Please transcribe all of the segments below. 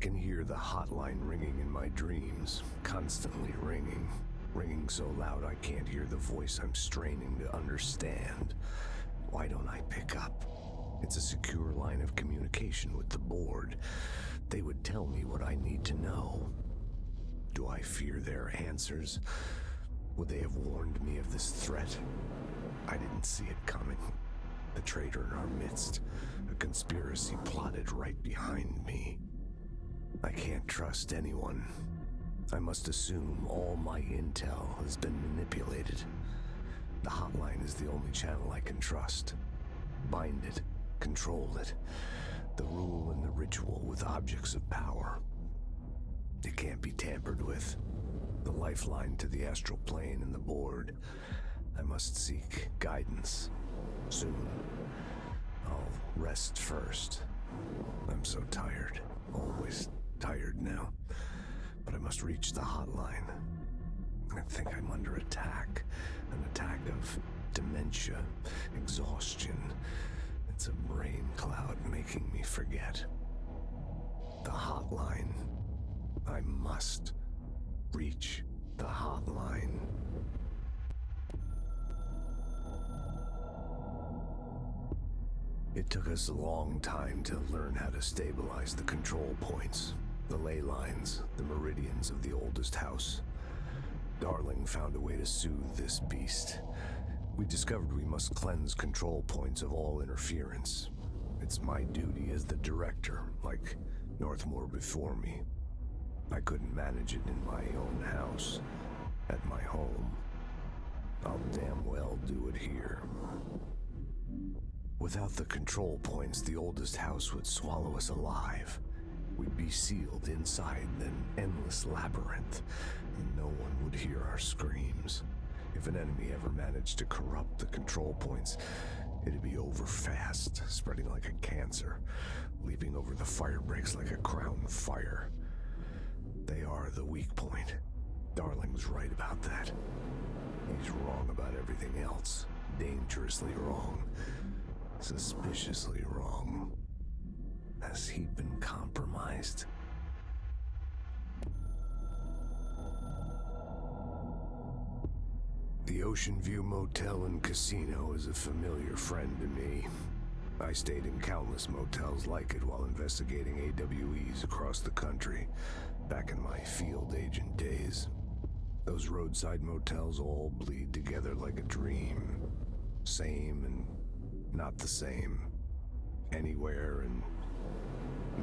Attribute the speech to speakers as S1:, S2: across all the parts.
S1: can hear the hotline ringing in my dreams, constantly ringing so loud I can't hear the voice I'm straining to understand. Why don't I pick up? It's a secure line of communication with the board. They would tell me what I need to know. Do I fear their answers? Would they have warned me of this threat? I didn't see it coming. The traitor in our midst, a conspiracy plotted right behind me. I can't trust anyone. I must assume all my intel has been manipulated. The hotline is the only channel I can trust. Bind it, control it. The rule and the ritual with objects of power. It can't be tampered with. The lifeline to the astral plane and the board. I must seek guidance. Soon. I'll rest first. I'm so tired. Always tired now. But I must reach the hotline. I think I'm under attack. An attack of dementia, exhaustion. It's a brain cloud making me forget. The hotline. I must reach the hotline. It took us a long time to learn how to stabilize the control points, the ley lines, the meridians of the oldest house. Darling found a way to soothe this beast. We discovered we must cleanse control points of all interference. It's my duty as the director, like Northmoor before me. I couldn't manage it in my own house, at my home. I'll damn well do it here. Without the control points, the oldest house would swallow us alive. We'd be sealed inside an endless labyrinth, and no one would hear our screams. If an enemy ever managed to corrupt the control points, it'd be over fast, spreading like a cancer, leaping over the fire breaks like a crown fire. They are the weak point. Darling's right about that. He's wrong about everything else. Dangerously wrong. Suspiciously wrong. Has he been compromised? The Oceanview Motel and Casino is a familiar friend to me. I stayed in countless motels like it while investigating AWEs across the country, back in my field agent days. Those roadside motels all bleed together like a dream. Same and not the same. Anywhere and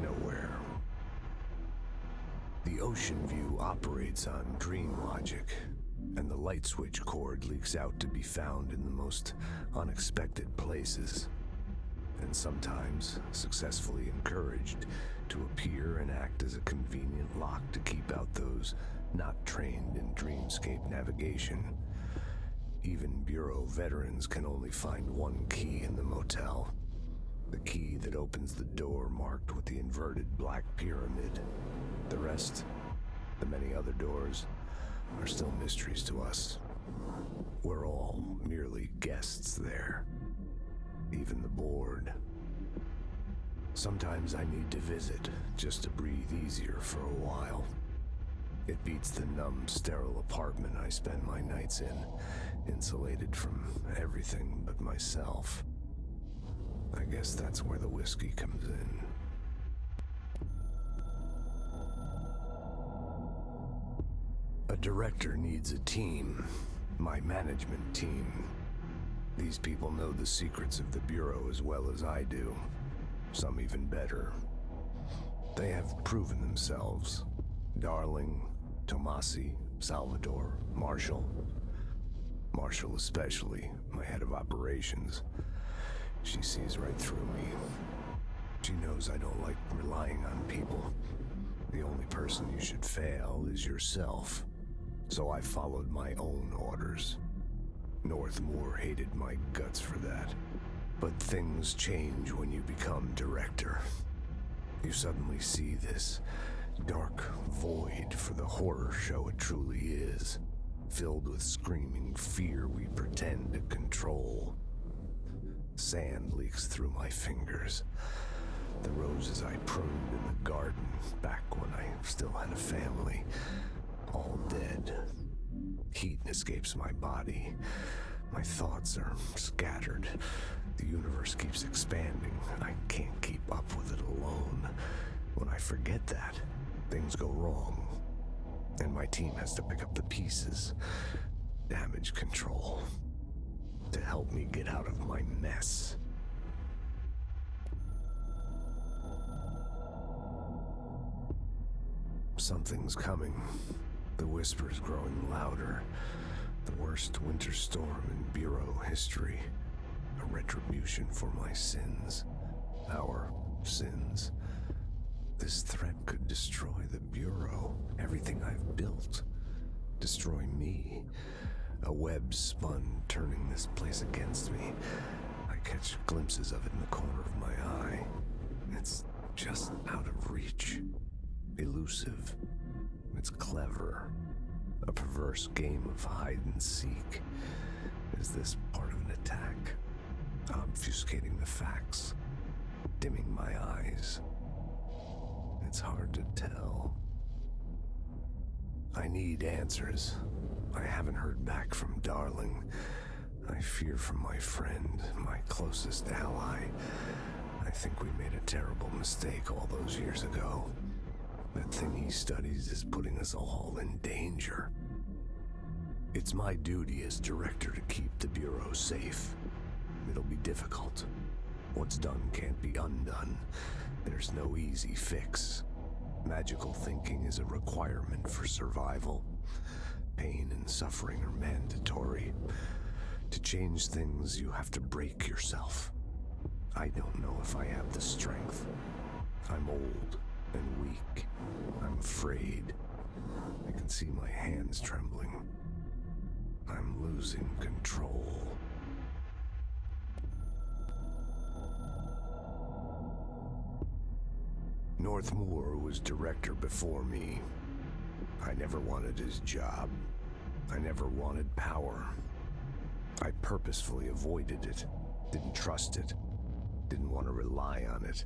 S1: nowhere. The Oceanview operates on dream logic, and the light switch cord leaks out to be found in the most unexpected places, and sometimes successfully encouraged to appear and act as a convenient lock to keep out those not trained in dreamscape navigation. Even Bureau veterans can only find one key in the motel. The key that opens the door marked with the inverted black pyramid. The rest, the many other doors, are still mysteries to us. We're all merely guests there. Even the board. Sometimes I need to visit just to breathe easier for a while. It beats the numb, sterile apartment I spend my nights in, insulated from everything but myself. I guess that's where the whiskey comes in. A director needs a team, my management team. These people know the secrets of the Bureau as well as I do, some even better. They have proven themselves. Darling, Tomasi, Salvador, Marshall. Marshall especially, my head of operations. She sees right through me. She knows I don't like relying on people. The only person you should fail is yourself. So I followed my own orders. Northmoor hated my guts for that. But things change when you become director. You suddenly see this dark void for the horror show it truly is, filled with screaming fear we pretend to control. Sand leaks through my fingers. The roses I pruned in the garden back still had a family, all dead. Heat escapes my body. My thoughts are scattered. The universe keeps expanding. I can't keep up with it alone. When I forget that, things go wrong. And my team has to pick up the pieces. Damage control. To help me get out of my mess. Something's coming. The whispers growing louder. The worst winter storm in Bureau history. A retribution for my sins. Our sins. This threat could destroy the Bureau. Everything I've built. Destroy me. A web spun, turning this place against me. I catch glimpses of it in the corner of my eye. It's just out of reach. Elusive. It's clever. A perverse game of hide and seek. Is this part of an attack? Obfuscating the facts. Dimming my eyes. It's hard to tell. I need answers. I haven't heard back from Darling. I fear for my friend, my closest ally. I think we made a terrible mistake all those years ago. That thing he studies is putting us all in danger. It's my duty as director to keep the Bureau safe. It'll be difficult. What's done can't be undone. There's no easy fix. Magical thinking is a requirement for survival. Pain and suffering are mandatory. To change things, you have to break yourself. I don't know if I have the strength. I'm old and weak. I'm afraid. I can see my hands trembling. I'm losing control. Northmoor was director before me. I never wanted his job. I never wanted power. I purposefully avoided it, didn't trust it, didn't want to rely on it.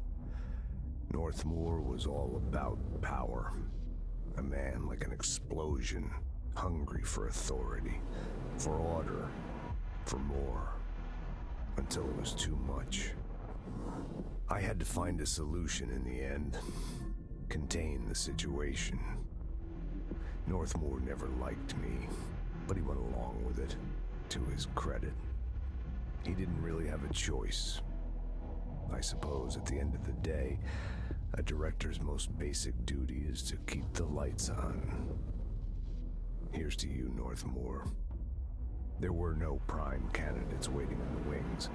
S1: Northmoor was all about power. A man like an explosion, hungry for authority, for order, for more, until it was too much. I had to find a solution in the end, contain the situation. Northmoor never liked me, but he went along with it, to his credit. He didn't really have a choice. I suppose at the end of the day, a director's most basic duty is to keep the lights on. Here's to you, Northmoor. There were no prime candidates waiting in the wings,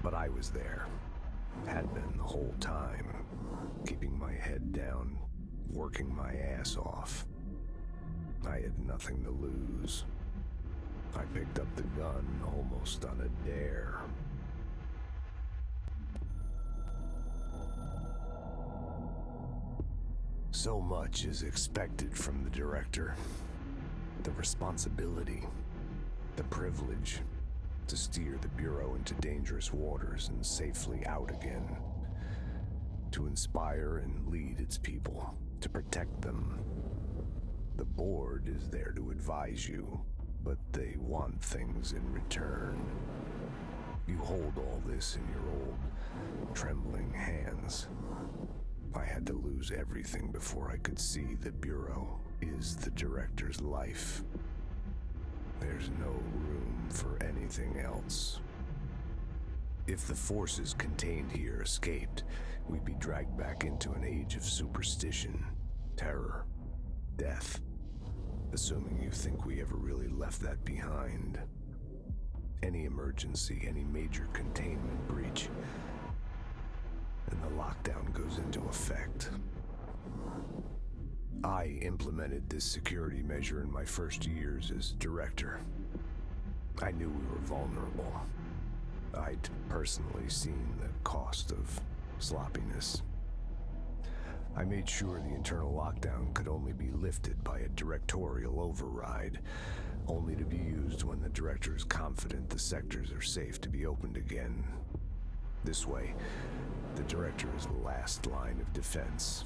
S1: but I was there. Had been the whole time, keeping my head down, working my ass off. I had nothing to lose. I picked up the gun almost on a dare. So much is expected from the director. The responsibility, the privilege to steer the Bureau into dangerous waters and safely out again. To inspire and lead its people, to protect them. The board is there to advise you, but they want things in return. You hold all this in your old, trembling hands. I had to lose everything before I could see the Bureau is the director's life. There's no room for anything else. If the forces contained here escaped, we'd be dragged back into an age of superstition, terror, death. Assuming you think we ever really left that behind. Any emergency, any major containment breach, and the lockdown goes into effect. I implemented this security measure in my first years as director. I knew we were vulnerable. I'd personally seen the cost of sloppiness. I made sure the internal lockdown could only be lifted by a directorial override, only to be used when the director is confident the sectors are safe to be opened again. This way, the director is the last line of defense.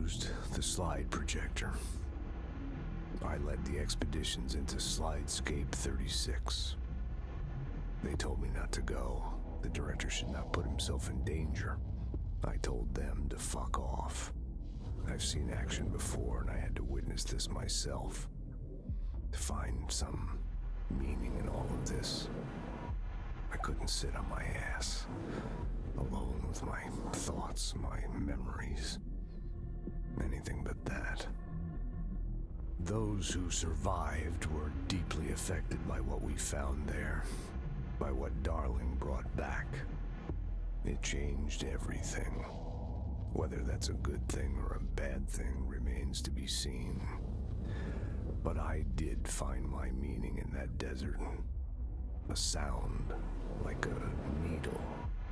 S1: used the slide projector. I led the expeditions into Slidescape 36. They told me not to go. The director should not put himself in danger. I told them to fuck off. I've seen action before, and I had to witness this myself. To find some meaning in all of this, I couldn't sit on my ass, alone with my thoughts, my memories. Anything but that. Those who survived were deeply affected by what we found there, by what Darling brought back. It changed everything. Whether that's a good thing or a bad thing remains to be seen. But I did find my meaning in that desert. A sound like a needle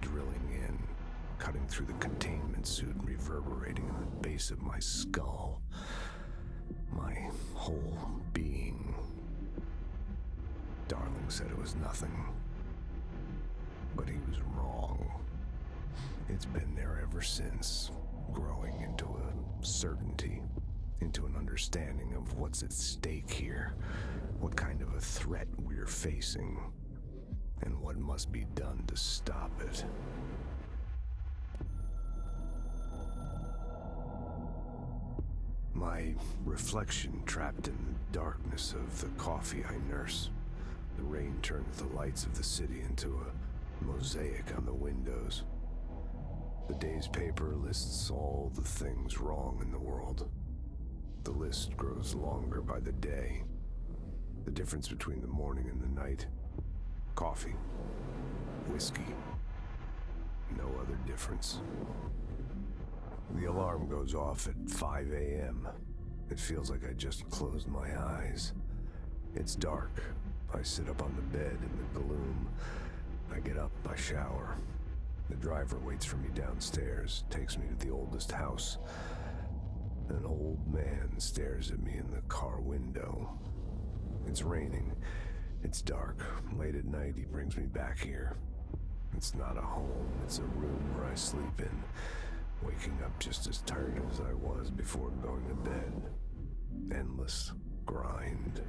S1: drilling in, cutting through the containment suit and reverberating in the base of my skull. My whole being. Darling said it was nothing. But he was wrong. It's been there ever since, growing into a certainty, into an understanding of what's at stake here, what kind of a threat we're facing, and what must be done to stop it. My reflection trapped in the darkness of the coffee I nurse. The rain turns the lights of the city into a mosaic on the windows. The day's paper lists all the things wrong in the world. The list grows longer by the day. The difference between the morning and the night. Coffee. Whiskey. No other difference. The alarm goes off at 5 a.m. It feels like I just closed my eyes. It's dark. I sit up on the bed in the gloom. I get up, I shower. The driver waits for me downstairs, takes me to the oldest house. An old man stares at me in the car window. It's raining. It's dark. Late at night, he brings me back here. It's not a home. It's a room where I sleep in. Waking up just as tired as I was before going to bed. Endless grind.